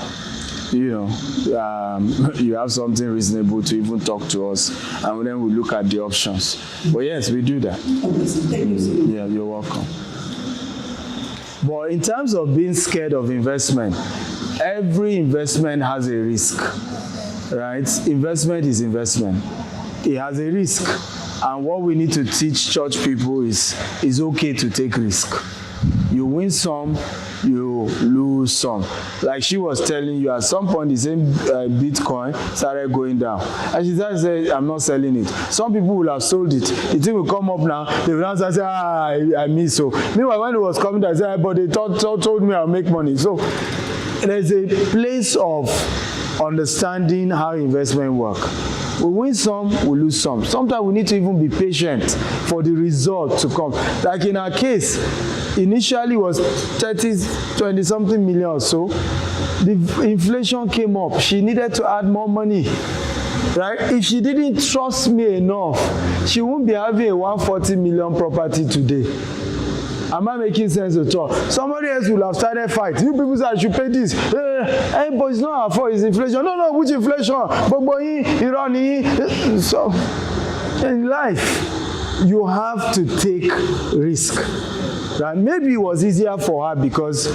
you have something reasonable to even talk to us, and then we look at the options. But yes, we do that. Yeah, you're welcome. But in terms of being scared of investment, every investment has a risk, right? Investment is investment. It has a risk. And what we need to teach church people is it's okay to take risk. You win some, you lose some. Like she was telling you, at some point the same Bitcoin started going down. And she started saying, I'm not selling it. Some people will have sold it. The thing will come up now. They will now say, I miss so. Meanwhile, when it was coming down, I said, but they told me I'll make money. So there's a place of understanding how investment work. We win some, we lose some. Sometimes we need to even be patient for the result to come. Like in our case, initially was 20 something million or so. The inflation came up. She needed to add more money. Right? If she didn't trust me enough, she wouldn't be having a 140 million property today. Am I making sense at all? Somebody else will have started fight. You people say I should pay this. Hey, but it's not our fault, it's inflation. No, which inflation? So, in life, you have to take risk. Right? Maybe it was easier for her because,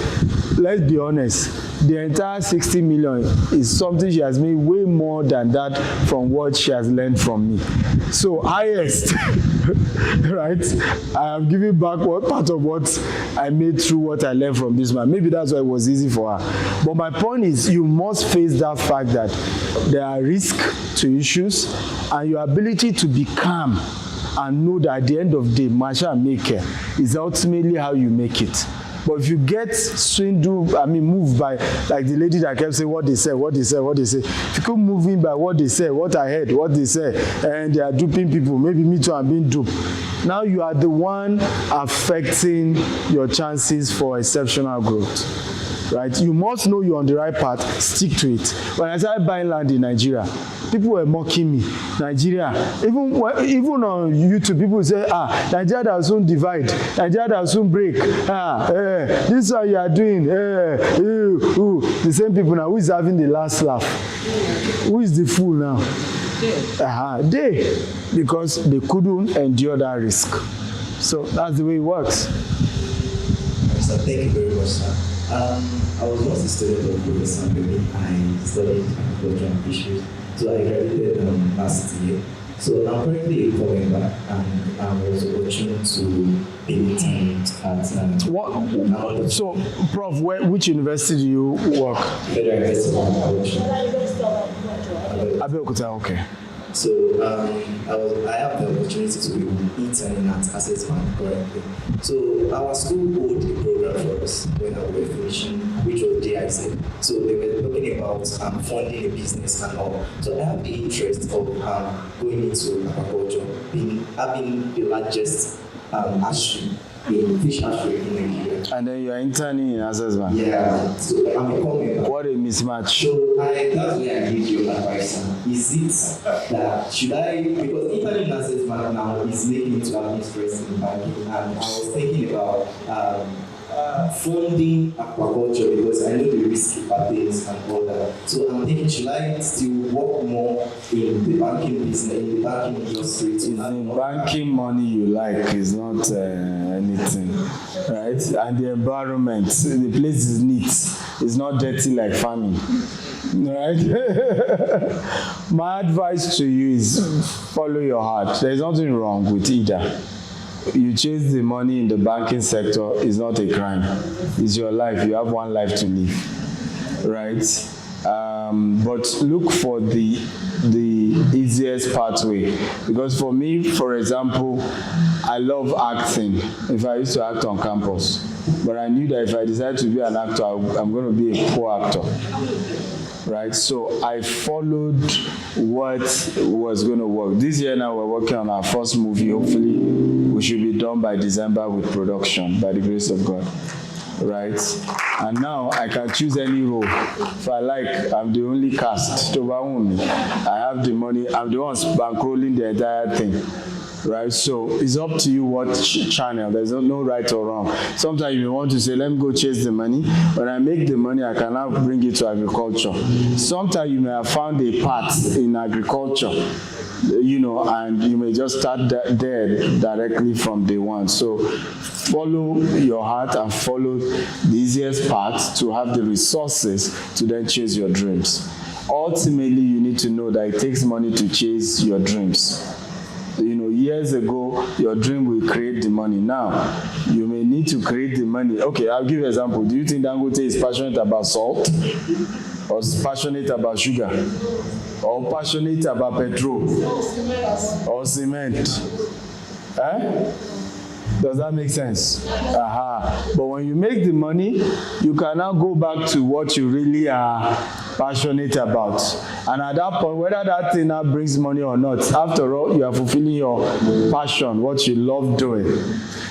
let's be honest, the entire 60 million is something she has made way more than that from what she has learned from me. So highest, right? I am giving back what part of what I made through what I learned from this man. Maybe that's why it was easy for her. But my point is, you must face that fact that there are risks to issues, and your ability to be calm and know that at the end of the day, Masha maker is ultimately how you make it. But if you get moved by, like the lady that kept saying what they said, if you keep moving by what they said, what I heard, what they said, and they are duping people, maybe me too, I'm being duped. Now you are the one affecting your chances for exceptional growth. Right? You must know you're on the right path, stick to it. When I started buying land in Nigeria, people were mocking me. Nigeria, even on YouTube, people say, Nigeria will soon divide, Nigeria will soon break. This is what you are doing. The same people now, who is having the last laugh? Who is the fool now? They, because they couldn't endure that risk. So that's the way it works. So thank you very much, sir. I was once a student of Professor Mbemi. I studied agriculture and fisheries. So I graduated last year. So I'm currently coming back, and I was opportunity to be interned at So, Prof, which university do you work? Federal University of Abeokuta, okay. So I have the opportunity to be interning at Access Bank currently. So our school hold a program for us when we were finishing, which was DIC. So they were talking about funding a business and all. So I have the interest of going into agriculture, having the largest hatchery in fish hatchery in Nigeria. And then you are interning in Access Bank. Yeah. So I'm coming back. What a mismatch. So that's where I give you advice. Is it that should I, because interning in Access Bank now is making me to have interest in banking, and I was thinking about funding aquaculture because I know the risky things and all that. So I'm thinking, should I still work more in the banking business, in the banking industry? The banking money you like is not anything, right? And the environment, the place is neat. It's not dirty like farming, right? My advice to you is follow your heart. There's nothing wrong with either. You chase the money in the banking sector is not a crime. It's your life. You have one life to live, right? But look for the easiest pathway. Because for me, for example, I love acting. If I used to act on campus, but I knew that if I decided to be an actor, I'm going to be a poor actor. Right, so I followed what was going to work. This year now we're working on our first movie. Hopefully we should be done by December with production, by the grace of God. Right, and now I can choose any role. If I like, I'm the only cast. I have the money. I'm the one bankrolling the entire thing. Right, so it's up to you what channel. There's no right or wrong. Sometimes you want to say, let me go chase the money. When I make the money, I can now bring it to agriculture. Sometimes you may have found a path in agriculture, and you may just start there directly from day one. So follow your heart and follow the easiest path to have the resources to then chase your dreams. Ultimately, you need to know that it takes money to chase your dreams. years ago, your dream will create the money. Now, you may need to create the money. Okay, I'll give you an example. Do you think Dangote is passionate about salt? Or is passionate about sugar? Or passionate about petrol? Or cement? Eh? Does that make sense? Aha. But when you make the money, you can now go back to what you really are passionate about. And at that point, whether that thing now brings money or not, after all, you are fulfilling your passion, what you love doing.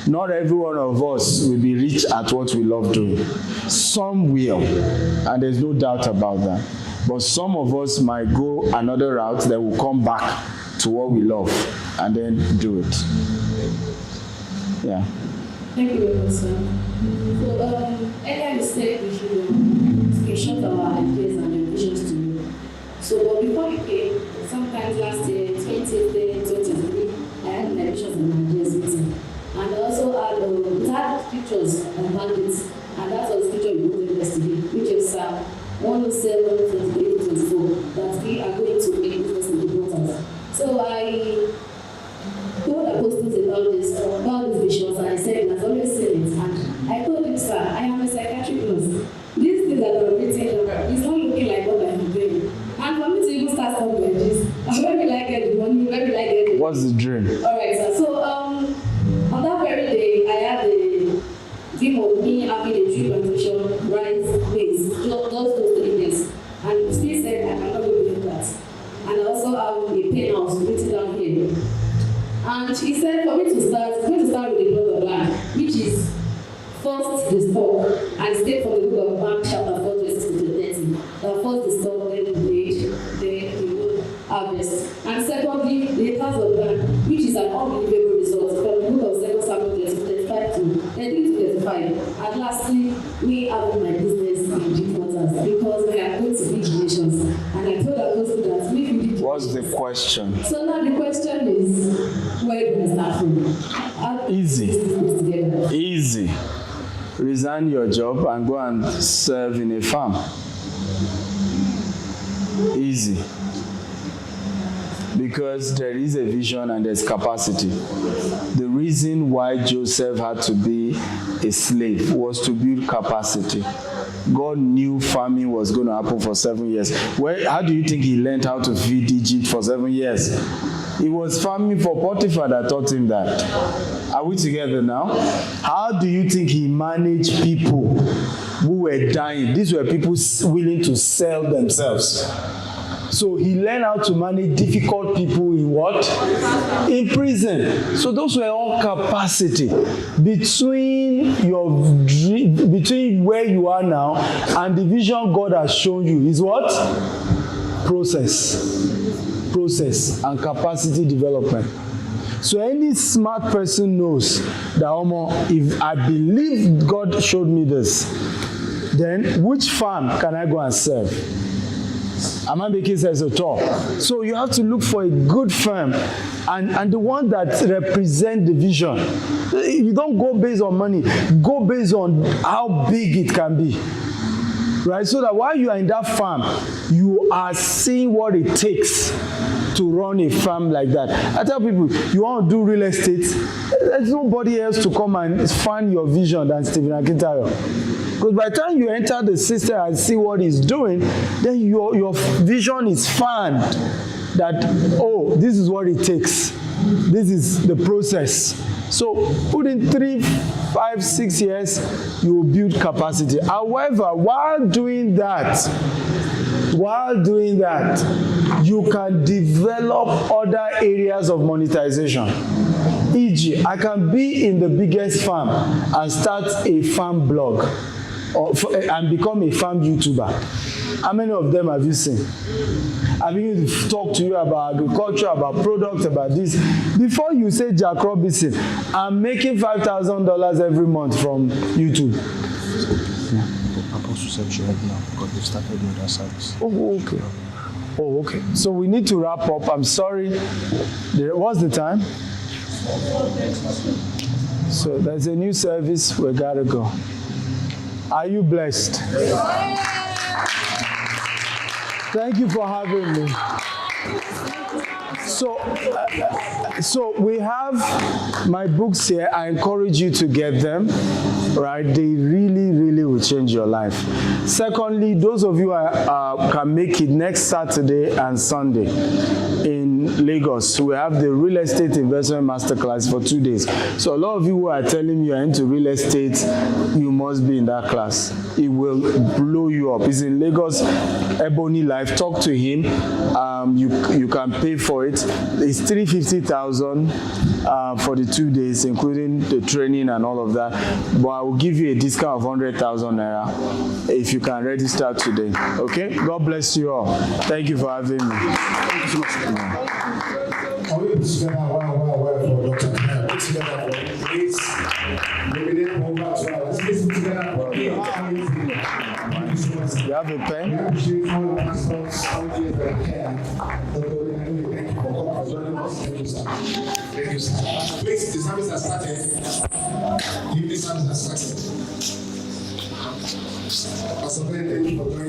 Not every one of us will be rich at what we love doing. Some will, and there's no doubt about that. But some of us might go another route that will come back to what we love and then do it. Yeah. Thank you very much, sir. So, earlier you said we should screenshot our ideas and ambitions to you. So, but before you came, sometimes last year, 2023, I had an ambitions and ideas meeting. And I also had, it had pictures and bandits, and that was the picture you put yesterday, which is 107, 28, 24, that we are going to make business in the waters. So, I told apostles about this visions, and I said, he has always seen it. And I told him, sir, I am a psychiatric nurse. These things that are written is not looking like what I'm doing. And for me to even start something like this, where will I get the money? Where will I get the What's the dream? All right, sir. So, on that very day, I had a dream of me having a tree plantation, rice, maize, just those 3 days. And still said, I cannot believe that. And I also have a pen house written down here. And he said for me to start, I'm going to start with the plot of land, which is first the stock, and state from the book of Mark chapter 4, verses 30. First the stock, then the blade, then the wood harvest. And secondly, the acres of land, which is an unbelievable result from the book of 2 Samuel 35 to 35. And lastly, me having my business in deep waters, because we are going to big nations. And I told our person that we will. What's the question? So now the question is, where do we start from? Easy. Easy. Resign your job and go and serve in a farm. Easy. Because there is a vision and there's capacity. The reason why Joseph had to be a slave was to build capacity. God knew farming was going to happen for 7 years. How do you think he learned how to feed Egypt for 7 years? It was farming for Potiphar that taught him that. Are we together now? How do you think he managed people who were dying? These were people willing to sell themselves. So he learned how to manage difficult people in what? In prison. So those were all capacity. Between where you are now and the vision God has shown you is what? Process and capacity development. So any smart person knows that, if I believe God showed me this, then which farm can I go and serve? Am I making sense at all? So you have to look for a good firm and the one that represents the vision. You don't go based on money. Go based on how big it can be. Right? So that while you are in that farm, you are seeing what it takes to run a farm like that. I tell people, you want to do real estate, there's nobody else to come and fund your vision than Stephen Akintayo. Because by the time you enter the system and see what he's doing, then your vision is fanned that, this is what it takes. This is the process. So within 3, 5, 6 years, you will build capacity. However, while doing that, you can develop other areas of monetization. E.g., I can be in the biggest farm and start a farm blog and become a farm YouTuber. How many of them have you seen? I'm going to talk to you about agriculture, about products, about this. Before you say Jack Robinson, I'm making $5,000 every month from YouTube. Apostle said she right now because they've started doing that service. Oh, okay. So we need to wrap up. I'm sorry. What's the time? So there's a new service. We gotta go. Are you blessed? Thank you for having me. So we have my books here. I encourage you to get them, right? They really, really will change your life. Secondly, those of you who can make it next Saturday and Sunday in Lagos, we have the real estate investment masterclass for 2 days. So a lot of you who are telling me you're into real estate, you must be in that class. It will blow you up. It's in Lagos, Ebony Life. Talk to him. You can pay for it. It's 350,000 for the 2 days, including the training and all of that. But I will give you a discount of 100,000 naira if you can register today. Okay? God bless you all. Thank you for having me. Thank you so much. Can we put together well for Dr. Kaya? Put together for please. Maybe they come over to us. Let's put together for You have a pen? we appreciate all the pastors, all the people that care. Thank you for coming for joining us. Thank you, sir. Thank you, sir. Please, the service has started. The evening service has started. Pastor Ben, thank you for joining.